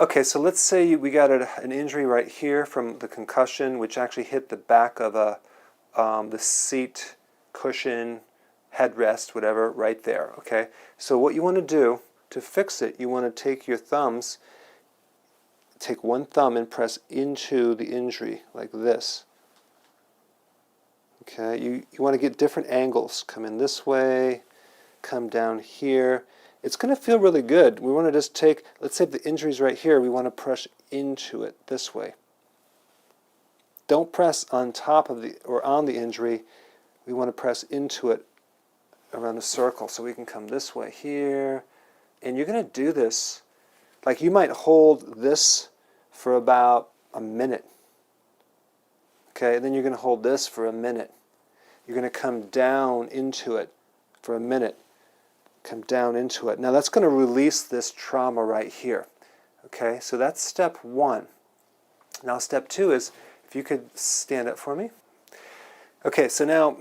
Okay, so let's say we got an injury right here from the concussion, which actually hit the back of the seat, cushion, headrest, whatever, right there. Okay, so what you want to do to fix it, you want to take your thumbs, take one thumb and press into the injury like this. Okay, you want to get different angles. Come in this way, come down here. It's going to feel really good. We want to just take, let's say the injury's right here, we want to press into it this way. Don't press on top of the, or on the injury. We want to press into it around a circle. So we can come this way here. And you're going to do this, like you might hold this for about a minute. Okay, and then you're going to hold this for a minute. You're going to come down into it for a minute. Come down into it. Now that's going to release this trauma right here. Okay, so that's step one. Now step two is, if you could stand up for me. Okay, so now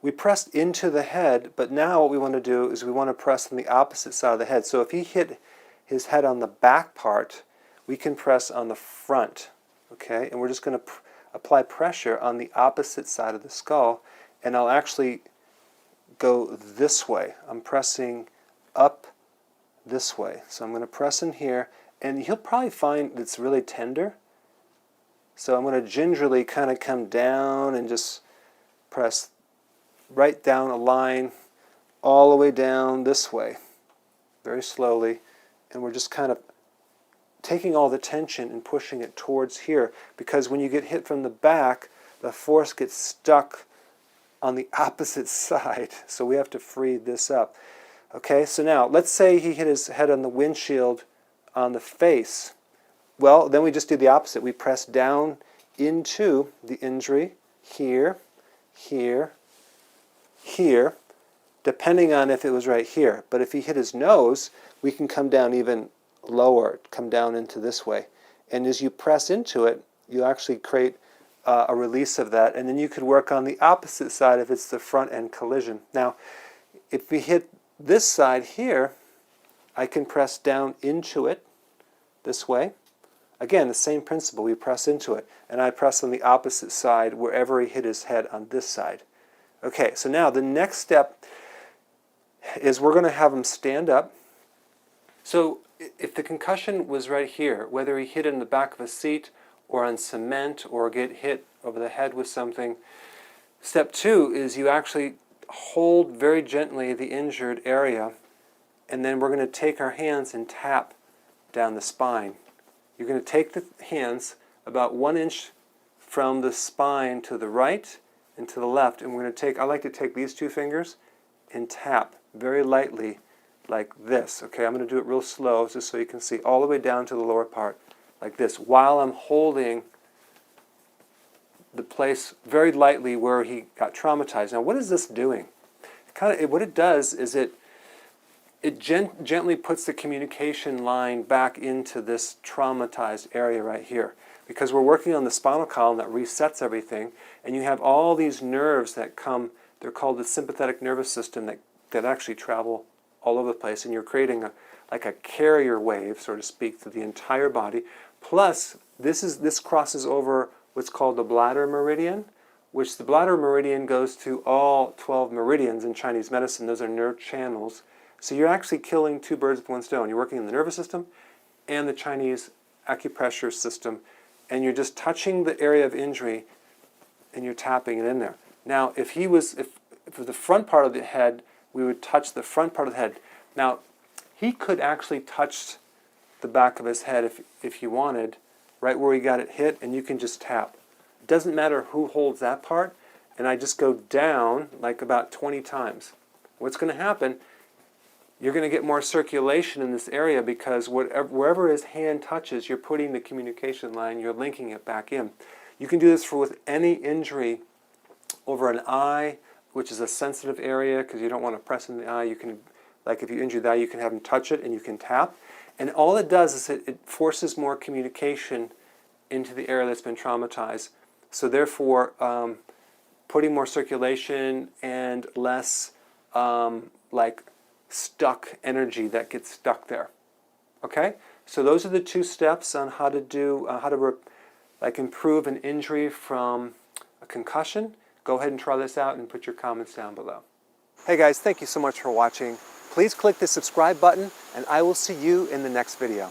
we pressed into the head, but now what we want to do is we want to press on the opposite side of the head. So if he hit his head on the back part, we can press on the front. Okay, and we're just going to apply pressure on the opposite side of the skull, and I'll actually go this way. I'm pressing up this way. So I'm going to press in here, and you'll probably find it's really tender. So I'm going to gingerly kind of come down and just press right down a line all the way down this way, very slowly, and we're just kind of taking all the tension and pushing it towards here, because when you get hit from the back, the force gets stuck on the opposite side, so we have to free this up. Okay, so now let's say he hit his head on the windshield on the face. Well, then we just do the opposite. We press down into the injury here, here, here, depending on if it was right here. But if he hit his nose, we can come down even lower, come down into this way. And as you press into it, you actually create a release of that, and then you could work on the opposite side if it's the front end collision. Now, if we hit this side here, I can press down into it this way. Again, the same principle, we press into it, and I press on the opposite side wherever he hit his head on this side. Okay, so now the next step is we're going to have him stand up. So if the concussion was right here, whether he hit in the back of a seat or on cement or get hit over the head with something, step two is you actually hold very gently the injured area, and then we're going to take our hands and tap down the spine. You're going to take the hands about 1 inch from the spine to the right and to the left, and we're going to take, I like to take these two fingers and tap very lightly like this. Okay, I'm going to do it real slow just so you can see, all the way down to the lower part like this, while I'm holding the place very lightly where he got traumatized. Now what is this doing? What it does is it gently puts the communication line back into this traumatized area right here, because we're working on the spinal column that resets everything, and you have all these nerves that come, they're called the sympathetic nervous system, that actually travel all over the place, and you're creating like a carrier wave, so to speak, through the entire body. Plus, this crosses over what's called the bladder meridian, which the bladder meridian goes to all 12 meridians in Chinese medicine. Those are nerve channels. So you're actually killing two birds with one stone. You're working in the nervous system and the Chinese acupressure system, and you're just touching the area of injury and you're tapping it in there. Now, if for the front part of the head, we would touch the front part of the head. Now, he could actually touch the back of his head if he wanted, right where he got it hit, and you can just tap. It doesn't matter who holds that part, and I just go down like about 20 times. What's going to happen, you're going to get more circulation in this area, because wherever his hand touches, you're putting the communication line, you're linking it back in. You can do this with any injury over an eye, which is a sensitive area, because you don't want to press in the eye. You can, like if you injure the eye, you can have him touch it and you can tap. And all it does is it forces more communication into the area that's been traumatized. So therefore, putting more circulation and less like stuck energy that gets stuck there. Okay, so those are the 2 steps on how to do, improve an injury from a concussion. Go ahead and try this out and put your comments down below. Hey guys, thank you so much for watching. Please click the subscribe button and I will see you in the next video.